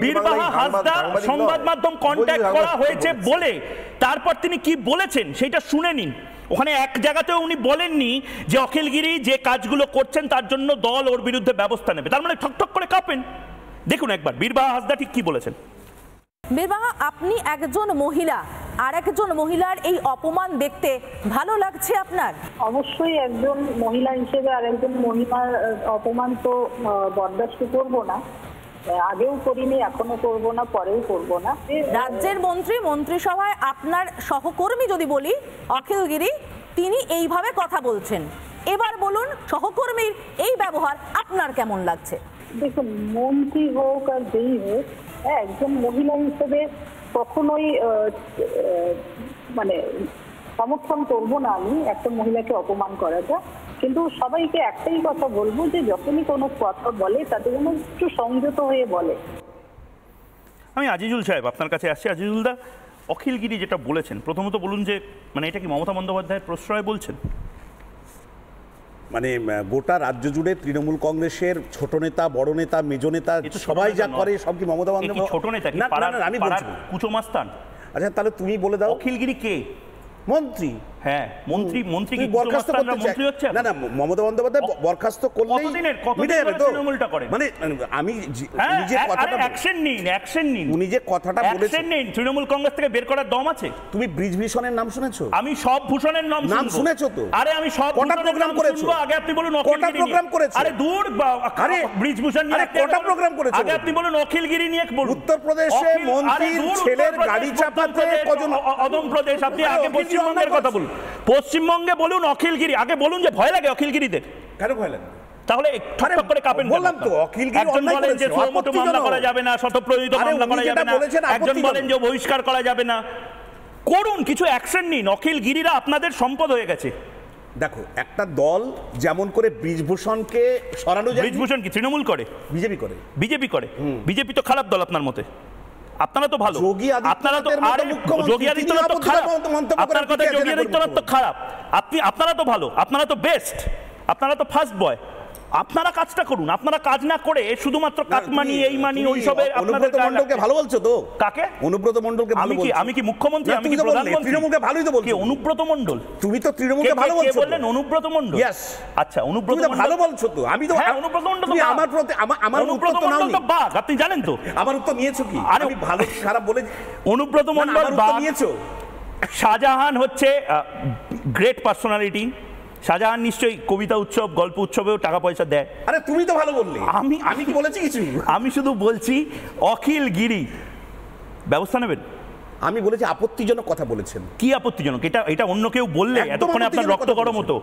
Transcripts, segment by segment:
বীরবাহা হাসদা সংবাদ মাধ্যম কন্ট্যাক্ট করা হয়েছে বলে তারপর তিনি কি বলেছেন সেটা শুনে নিন। ওখানে এক জায়গাতেও উনি বলেননি যে অখিলগিরি যে কাজগুলো করছেন তার জন্য দল ওর বিরুদ্ধে ব্যবস্থা নেবে, তার মানে ঠকঠক করে কাঁপেন। দেখুন একবার বীরবাহা হাসদা ঠিক কি বলেছেন। বীরবাহা, আপনি একজন মহিলা, আর একজন মহিলার এই অপমান দেখতে ভালো লাগছে আপনার? অবশ্যই একজন মহিলা হিসেবে আর একজন মহিলার অপমান তো বরদাস্ত করবো না, আগেও করিনি, এখনো করবো না, পরেও করবো না। রাজ্যের মন্ত্রী, মন্ত্রিসভায় আপনার সহকর্মী যদি বলি অখিলগিরি, তিনি এইভাবে কথা বলছেন। এবার বলুন সহকর্মীর এই ব্যবহার আপনার কেমন লাগছে? দেখুন, মন্ত্রী হোক আর যেই হোক, একজন মহিলা হিসেবে কখনোই মানে সমর্থন করবো না আমি একটা মহিলাকে অপমান করাটা। কিন্তু সবাইকে একটাই কথা বলবো যে যখনই কোনো কথা বলে তাতে যেন একটু সংযত হয়ে বলে। আমি আজিজুল সাহেব আপনার কাছে আসছি। আজিজুল দা, অখিলগিরি যেটা বলেছেন, প্রথমত বলুন যে মানে এটা কি মমতা বন্দ্যোপাধ্যায়ের প্রশ্রয় বলছেন? মানে গোটা রাজ্য জুড়ে তৃণমূল কংগ্রেসের ছোট নেতা, বড় নেতা, মেজো নেতা সবাই যা করে সব কি মমতা বন্দ্যোপাধ্যায়? ছোট নেতা কি আমি বলছি কুচোমাস্তান? আচ্ছা তাহলে তুমি বলে দাও অখিলগিরি কে? মন্ত্রী। হ্যাঁ মন্ত্রী। মন্ত্রী কি বরখাস্ত মন্ত্রী হচ্ছে? না না, মমতা বন্দ্যোপাধ্যায় বরখাস্ত করলেই মিটে যাবে তো। মানে আমি নিজে কথাটা অ্যাকশন নিন। উনি যে কথাটা বলেছেন, তৃণমূল কংগ্রেস থেকে বের করার দম আছে? তুমি বৃজভূষণের নাম শুনেছো? আমি সব ভূষণের নাম শুনেছো তো? আরে আমি সব কটা প্রোগ্রাম করেছো? আগে আপনি বলুন কটা প্রোগ্রাম করেছো? আরে দূর, আরে বৃজভূষণ নিয়ে কটা প্রোগ্রাম করেছো? আগে আপনি বলুন অখিলগিরি নিয়ে বলুন। উত্তরপ্রদেশে মন্ত্রীর ছেলের গাড়ি চাপাতে কজন? অন্ধ্রপ্রদেশ। আপনি আগে পশ্চিমবঙ্গের কথা বলুন। পশ্চিমবঙ্গে বলুন অখিলগিরি, আগে বলুন যে ভয় লাগে অখিলগিরিতে? কেন ভয় লাগে? তাহলে ঠকঠক করে কাঁপেন। বললাম তো অখিলগিরি একজন বলেন যে সুমোটো মামলা করা যাবে না, শতপ্রণোদিত মামলা করা যাবে না, একজন বলেন যে বহিষ্কার করা যাবে না। করুন, কিছু অ্যাকশন নিন। অখিলগিরিরা আপনাদের সম্পদ হয়ে গেছে। দেখো, একটা দল যেমন করে বৃজভূষণকে সরানো যায়। বৃজভূষণ কি তৃণমূল করে? বিজেপি করে। বিজেপি তো খারাপ দল আপনার মতে? আপনারা তো ভালো। যোগী আদিত্যনাথ তো খারাপ। আপনার কথা যোগী আদিত্যনাথ তো খারাপ। আপনারা তো ভালো, আপনারা তো বেস্ট, আপনারা তো ফার্স্ট বয়। আপনারা কাজটা করুন। আপনারা কাজ না করে শুধুমাত্র কাটমানি, এই মানি, ওইসবে অনুব্রত মণ্ডলকে ভালো বলছো তো? কাকে? অনুব্রত মণ্ডলকে ভালো বলছো? আমি কি মুখ্যমন্ত্রী? আমি কি প্রধানমন্ত্রী? তৃণমূলকে ভালোই তো বলছো। কি অনুব্রত মণ্ডল? তুমি তো তৃণমূলকে ভালো বলছো। কে বললেন অনুব্রত মণ্ডল? ইয়েস। আচ্ছা, অনুব্রত মণ্ডল ভালো বলছো তো। আমি তো অনুব্রত মণ্ডল তো আমার প্রতি আমার অনুব্রত মণ্ডল তো বাঘ, আপনি জানেন তো? আমার উত্তর নিয়েছো কি? আমি ভালো খারাপ বলে অনুব্রত মণ্ডল বাঘ নিয়েছো? শাহজাহান হচ্ছে গ্রেট পার্সোনালিটি। শাহজাহান নিশ্চয়ই কবিতা উৎসব, গল্প উৎসবেও টাকা পয়সা দেয়। আরে তুমি তো ভালো বললে। আমি কি বলেছি কিছু? আমি শুধু বলছি অখিলগিরি ব্যবস্থা নেবেন। আমি বলেছি আপত্তিজনক কথা বলেছেন। কি আপত্তিজনক? এটা অন্য কেউ বললে এতক্ষণে আপনার রক্ত গরম হতো।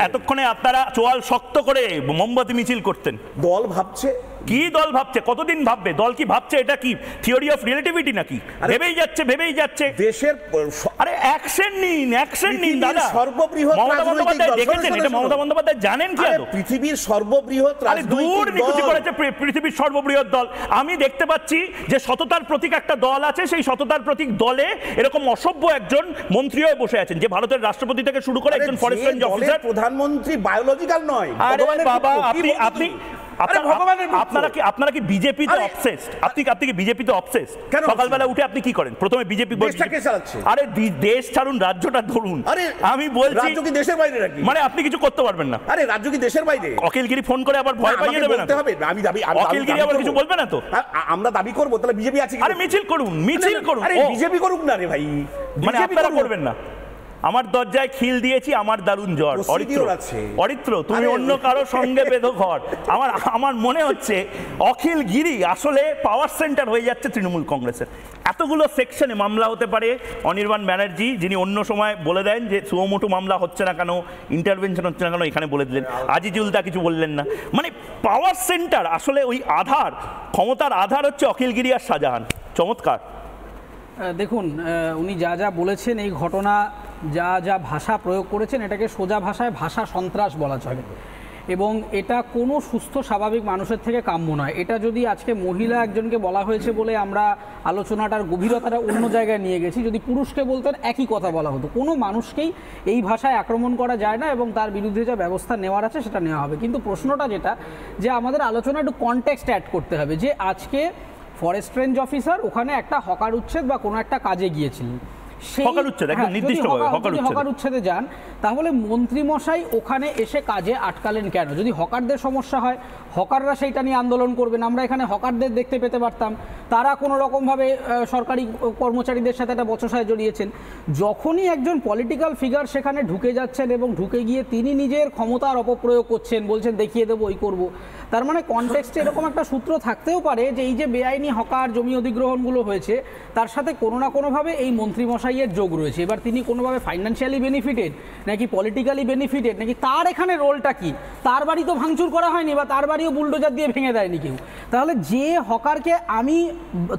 এতক্ষণে আপনারা চোয়াল শক্ত করে মোমবাতি মিছিল করতেন। দল ভাবছে। কি দল ভাবছে? কতদিন ভাববে? দল কি ভাবছে? এটা কি থিওরি অফ রিলেটিভিটি নাকি? ভেবেই যাচ্ছে দেশের। আরে অ্যাকশন নিন দাদা। সর্ববৃহৎ মমতা বন্দ্যোপাধ্যায় দেখেছেন? এটা মমতা বন্দ্যোপাধ্যায় জানেন কি? পৃথিবীর সর্ববৃহৎ রাজনৈতিক দল, পৃথিবীর সর্ববৃহৎ দল। আমি দেখতে পাচ্ছি যে সততার প্রতীক একটা দল আছে, সেই সততার প্রতীক দলে এরকম অসভ্য একজন মন্ত্রী হয়ে বসে আছেন, যে ভারতের রাষ্ট্রপতি থেকে শুরু করে একজন ফরেস্ট রেঞ্জ অফিসার। প্রধানমন্ত্রী বায়োলজিক্যাল নয়। আরে বাবা, আপনারা কি বিজেপিতে অবসেসড? আপনি কি বিজেপিতে অবসেসড? সকালবেলা উঠে আপনি কি করেন? প্রথমে বিজেপি। আরে দেশ ছাড়ুন, রাজ্যটা ধরুন। আমি বলছি রাজ্য কি দেশের বাইরে নাকি? মানে আপনি কিছু করতে পারবেন না? আরে রাজ্য কি দেশের বাইরে? অখিলগিরি ফোন করে আবার ভয় পাইয়ে দেবে না? আমি দাবি অখিলগিরি আবার কিছু বলবে না তো? আমরা দাবি করবো তাহলে বিজেপি আছে। আরে মিছিল করুন। আরে বিজেপি করুক না রে ভাই, মানে আপনারা করবেন না? আমার দরজায় খিল দিয়েছি, আমার দারুণ জ্বর। অরিত্র, তুমি অন্য কারো সঙ্গে বেঁধো ঘর। আমার মনে হচ্ছে অখিলগিরি আসলে পাওয়ার সেন্টার হয়ে যাচ্ছে তৃণমূল কংগ্রেসের। এতগুলো সেকশনে মামলা হতে পারে। অনির্বাণ ব্যানার্জি, যিনি অন্য সময় বলে দেন যে সুমোটো মামলা হচ্ছে না কেন, ইন্টারভেনশন হচ্ছে না কেন, এখানে বলে দিলেন। আজিজুল দা কিছু বললেন না। মানে পাওয়ার সেন্টার আসলে ওই আধার, ক্ষমতার আধার হচ্ছে অখিলগিরি আর শাহজাহান। চমৎকার। দেখুন, উনি যা বলেছেন, এই ঘটনা যা ভাষা প্রয়োগ করেছেন, এটাকে সোজা ভাষায় ভাষা সন্ত্রাস বলা চলে। এবং এটা কোনো সুস্থ স্বাভাবিক মানুষের থেকে কাম্য নয়। এটা যদি আজকে মহিলা একজনকে বলা হয়েছে বলে আমরা আলোচনাটার গভীরতাটা অন্য জায়গায় নিয়ে গেছি, যদি পুরুষকে বলতেন একই কথা বলা হতো। কোনো মানুষকেই এই ভাষায় আক্রমণ করা যায় না এবং তার বিরুদ্ধে যা ব্যবস্থা নেওয়ার আছে সেটা নেওয়া হবে। কিন্তু প্রশ্নটা যেটা, যে আমাদের আলোচনা একটু কনটেক্সট অ্যাড করতে হবে, যে আজকে ফরেস্ট রেঞ্জ অফিসার ওখানে একটা হকার উচ্ছেদ বা কোনো একটা কাজে গিয়েছিলেন, হকার উচ্ছেদে যান, তাহলে মন্ত্রীমশাই ওখানে এসে কাজে আটকালেন কেন? যদি হকারদের সমস্যা হয়, হকাররা সেইটা নিয়ে আন্দোলন করবেন। আমরা এখানে হকারদের দেখতে পেতে পারতাম, তারা কোনো রকমভাবে সরকারি কর্মচারীদের সাথে একটা বচসায় জড়িয়েছেন। যখনই একজন পলিটিক্যাল ফিগার সেখানে ঢুকে যাচ্ছেন এবং ঢুকে গিয়ে তিনি নিজের ক্ষমতার অপপ্রয়োগ করছেন, বলছেন দেখিয়ে দেবো, ওই করবো, তার মানে কনটেক্সটে এরকম একটা সূত্র থাকতেও পারে যে এই যে বেআইনি হকার জমি অধিগ্রহণগুলো হয়েছে তার সাথে কোনো না কোনোভাবে এই মন্ত্রীমশাইয়ের যোগ রয়েছে। এবার তিনি কোনোভাবে ফাইন্যান্সিয়ালি বেনিফিটেড নাকি পলিটিক্যালি বেনিফিটেড, নাকি তার এখানে রোলটা কি? তার বাড়ি তো ভাঙচুর করা হয়নি বা তার বাড়িও বুলডোজার দিয়ে ভেঙে দেয়নি কেউ। তাহলে যে হকারকে আমি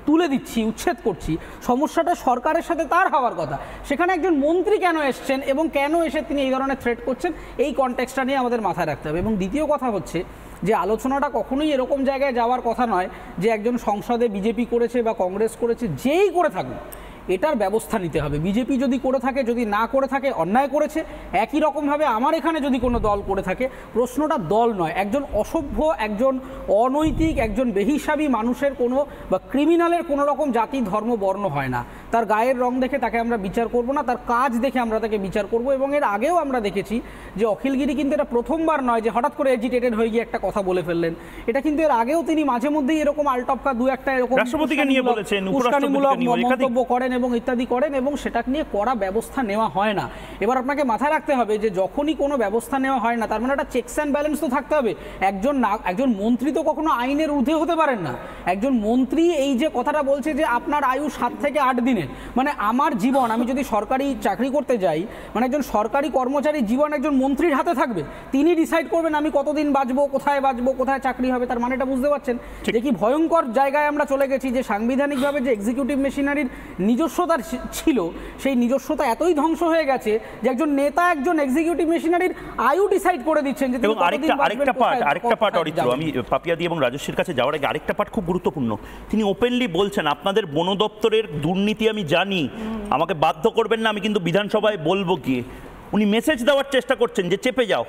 তুলে দিচ্ছি, উচ্ছেদ করছি, সমস্যাটা সরকারের সাথে তার হওয়ার কথা, সেখানে একজন মন্ত্রী কেন এসছেন এবং কেন এসে তিনি এই ধরনের থ্রেট করছেন, এই কনটেক্সটটা নিয়ে আমাদের মাথায় রাখতে হবে। এবং দ্বিতীয় কথা হচ্ছে যে আলোচনাটা কখনোই এরকম জায়গায় যাওয়ার কথা নয় যে একজন সংসদে বিজেপি করেছে বা কংগ্রেস করেছে, যেই করে থাকুক এটার ব্যবস্থা নিতে হবে। বিজেপি যদি করে থাকে, যদি না করে থাকে অন্যায় করেছে। একই রকমভাবে আমার এখানে যদি কোনো দল করে থাকে, প্রশ্নটা দল নয়, একজন অসভ্য, একজন অনৈতিক, একজন বেহিসাবি মানুষের কোনো বা ক্রিমিনালের কোনো রকম জাতি, ধর্ম, বর্ণ হয় না। তার গায়ের রং দেখে তাকে আমরা বিচার করব না, তার কাজ দেখে আমরা তাকে বিচার করব। এবং এর আগেও আমরা দেখেছি যে অখিলগিরি কিন্তু এটা প্রথমবার নয় যে হঠাৎ করে এজিটেটেড হয়ে গিয়ে একটা কথা বলে ফেললেন। এটা কিন্তু এর আগেও তিনি মাঝে মধ্যেই এরকম আলটপকা দু একটা এরকম উস্কানিমূলক মন্তব্য করেন এবং ইত্যাদি করেন, এবং সেটা নিয়ে কড়া ব্যবস্থা নেওয়া হয় না। এবার আপনাকে মাথায় রাখতে হবে যে যখনই কোনো ব্যবস্থা নেওয়া হয় না, তার মানে একটা চেকস অ্যান্ড ব্যালেন্স তো থাকতে হবে। একজন মন্ত্রী তো কখনো আইনের ঊর্ধ্বে হতে পারেন না। একজন মন্ত্রী এই যে কথাটা বলছে যে আপনার আয়ু 7 থেকে 8 দিনের, মানে আমার জীবন, আমি যদি সরকারি চাকরি করতে যাই, মানে একজন সরকারি কর্মচারীর জীবন একজন মন্ত্রীর হাতে থাকবে। তিনি ডিসাইড করবেন আমি কতদিন বাঁচবো, কোথায় চাকরি হবে। তার মানেটা বুঝতে পারছেন যে কি ভয়ঙ্কর জায়গায় আমরা চলে গেছি, যে সাংবিধানিকভাবে যে এক্সিকিউটিভ মেশিনারির নিজস্বতা ছিল, সেই নিজস্বতা এতই ধ্বংস হয়ে গেছে যে একজন নেতা একজন এক্সিকিউটিভ মেশিনারির আয়ু ডিসাইড করে দিচ্ছেন। যে আরেকটা পার্ট অরিত্র, আমি পাপিয়াদি এবং রাজস্বীর কাছে যাওয়ার আগে আরেকটা পার্ট খুব গুরুত্বপূর্ণ। তিনি ওপেনলি বলছেন আপনাদের বন দপ্তরের দুর্নীতি আমি জানি, আমাকে বাধ্য করবেন না, আমি কিন্তু বিধানসভায় বলবো গিয়ে। উনি মেসেজ দেওয়ার চেষ্টা করছেন যে চেপে যাও।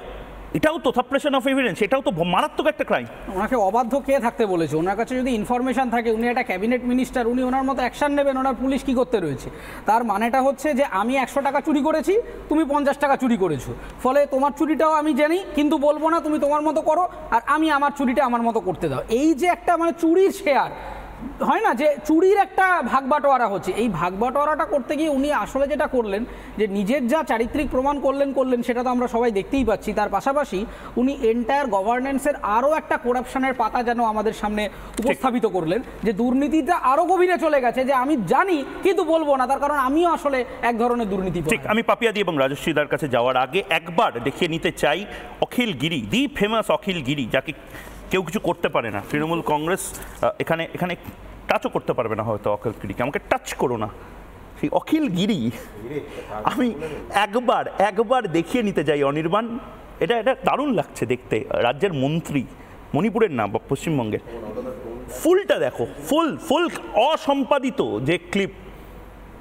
এটাও তো সাপ্রেশন অফ এভিডেন্স, এটাও তো মারাত্মক একটা ক্রাইম। ওনাকে অবাধ্য কে থাকতে বলেছে? ওনার কাছে যদি ইনফরমেশন থাকে, উনি একটা ক্যাবিনেট মিনিস্টার, উনি ওনার মতো অ্যাকশন নেবেন। ওনার পুলিশ কি করতে রয়েছে? তার মানেটা হচ্ছে যে আমি 100 টাকা চুরি করেছি, তুমি 50 টাকা চুরি করেছো, ফলে তোমার চুরিটাও আমি জানি, কিন্তু বলবো না, তুমি তোমার মতো করো আর আমি আমার চুরিটা আমার মতো করতে দাও। এই যে একটা মানে চুরির শেয়ার হয় না, যে চুরির একটা ভাগবাটোয়ারা হচ্ছে, এই ভাগবাটোয়ারাটা করতে গিয়ে উনি আসলে যেটা করলেন, যে নিজের যা চারিত্রিক প্রমাণ করলেন সেটা তো আমরা সবাই দেখতেই পাচ্ছি। তার পাশাপাশি উনি এন্টায়ার গভর্নেন্সের আরও একটা করাপশনের পাতা যেন আমাদের সামনে উপস্থাপিত করলেন, যে দুর্নীতিটা আরও গভীরে চলে গেছে, যে আমি জানি কিন্তু বলবো না, তার কারণ আমিও আসলে এক ধরনের দুর্নীতি। ঠিক, আমি পাপিয়াদি এবং রাজস্বীদার কাছে যাওয়ার আগে একবার দেখিয়ে নিতে চাই অখিল গিরি, দি ফেমাস অখিল গিরি, যাকে কেউ কিছু করতে পারে না। তৃণমূল কংগ্রেস এখানে টাচও করতে পারবে না হয়তো অখিল গিরিকে, আমাকে টাচ করো না। সেই অখিল গিরি আমি একবার দেখিয়ে নিতে যাই অনির্বাণ। এটা দারুণ লাগছে দেখতে। রাজ্যের মন্ত্রী, মণিপুরের না বা পশ্চিমবঙ্গের, ফুলটা দেখো, ফুল অসম্পাদিত যে ক্লিপ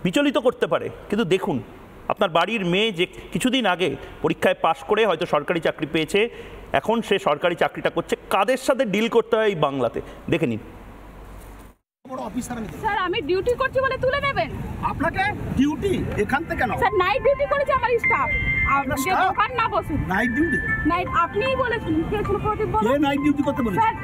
বিচলিত করতে পারে। কিন্তু দেখুন, আপনার বাড়ির মেয়ে যে কিছুদিন আগে পরীক্ষায় পাশ করে হয়তো সরকারি চাকরি পেয়েছে, এখন সে সরকারি চাকরিটা করছে, কাদের সাথে ডিল করতে হয় এই বাংলাতে দেখে নিন। স্যার আমি ডিউটি করছি বলে তুলে নেবেন? আপনাকে ডিউটি এখান থেকে কেন? স্যার নাইট ডিউটি করেছে আমার স্টাফ, যে দোকান না বসুন। Night duty? নাইট আপনিই বলেছেন, কে ছিল প্রদীপ বলেন? কে নাইট ডিউটি করতে বলেছে? স্যার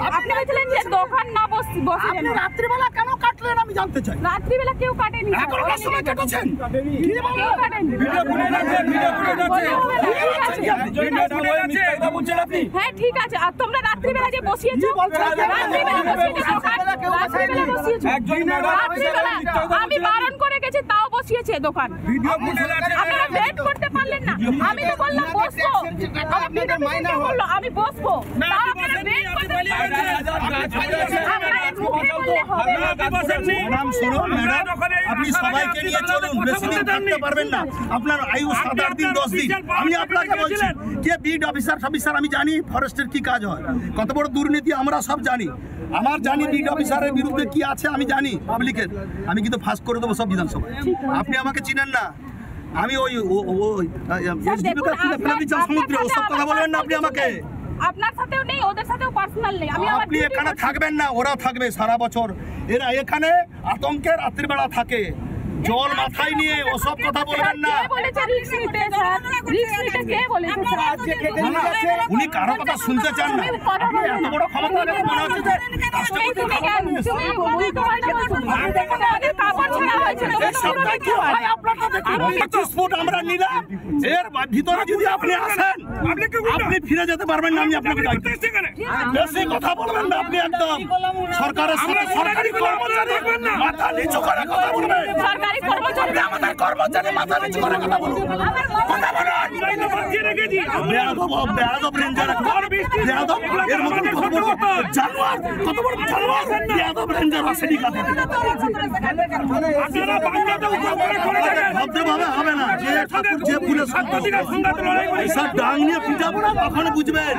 আপনি বলেছিলেন যে দোকান না বসে। আপনি রাত্রিবেলা কেন কাটলেন আমি জানতে চাই। রাত্রিবেলা কেউ কাটেনি। এখনকার সময় কেটেছেন? কি বলেন? কেউ কাটেনি। ভিডিও ফুটেজ আছে, ভিডিও ফুটেজ আছে। হ্যাঁ ঠিক আছে, আর তোমরা রাত্রিবেলা যে বসিয়েছো, আমি বারণ করে গেছি তাও বসিয়েছে দোকান। আপনারা ওয়েট করতে পারলেন না? আমি তো বললাম বসবো, আমি বসবো, আপনারা ওয়েট করতে পারলেন না। বললে হবে না। ম্যাডাম শুনুন, ম্যাডাম আপনি সবাইকে নিয়ে চলুন, বেশি দিন থাকতে পারবেন না, আপনার আয়ু 7-8 দিন 10 দিন। আমি আপনাকে বলছি যে বিড অফিসার আমি জানি ফরেস্টের কি কাজ হয়, কত বড় দুর্নীতি আমরা সব জানি। আমার জানি বিড অফিসারের বিরুদ্ধে কি আছে আমি জানি পাবলিকের, আমি কিন্তু ফাঁস করে দেবো সব বিধানসভায়। আপনি আমাকে চিনেন না, আমি ওই ফেলে দিচ্ছেন সমুদ্রে, ওসব কথা বলবেন না আপনি আমাকে। আপনার সাথেও নেই, ওদের সাথেও পার্সোনাল নেই। আমি আমার আপনি এখানে থাকবেন না, ওরা থাকবে সারা বছর। এরা এখানে আতঙ্কে রাত্রিবেলা থাকে, জল মাথায় নিয়ে ওসব কথা বলবেন না। কে বলেছে রিস্ক নিতে স্যার? রিস্ক নিতে কে বলেছে স্যার? উনি কারো কথা শুনতে চান না। আপনি এত বড় ক্ষমতা দেখে মনে হচ্ছে যে রাষ্ট্রপতি আমরা নিলাম, এর ভিতরে যদি আপনি আসেন আপনি ফিরে যেতে পারবেন না। আমি আপনাকে বেশি কথা বলবেন না আপনি, একদম সরকারের সাথে সরকারি কর্মচারী মাথা নিচু করে কথা বলবেন। সরকারি কর্মচারী আমাদের কর্মচারী মাথা নিচু করে কথা বলুন। কথা বলুন, বেয়াদব রেঞ্জার, বেয়াদব এর মতন কত বড় জানোয়ার, কত বড় জানোয়ার বেয়াদব রেঞ্জার আসেনি কাছে। ভাবতে ভাবে হবে না, যে ঠাকুর যে ফুলে সব ডাং নিয়ে পিটাবো না, তখন বুঝবেন।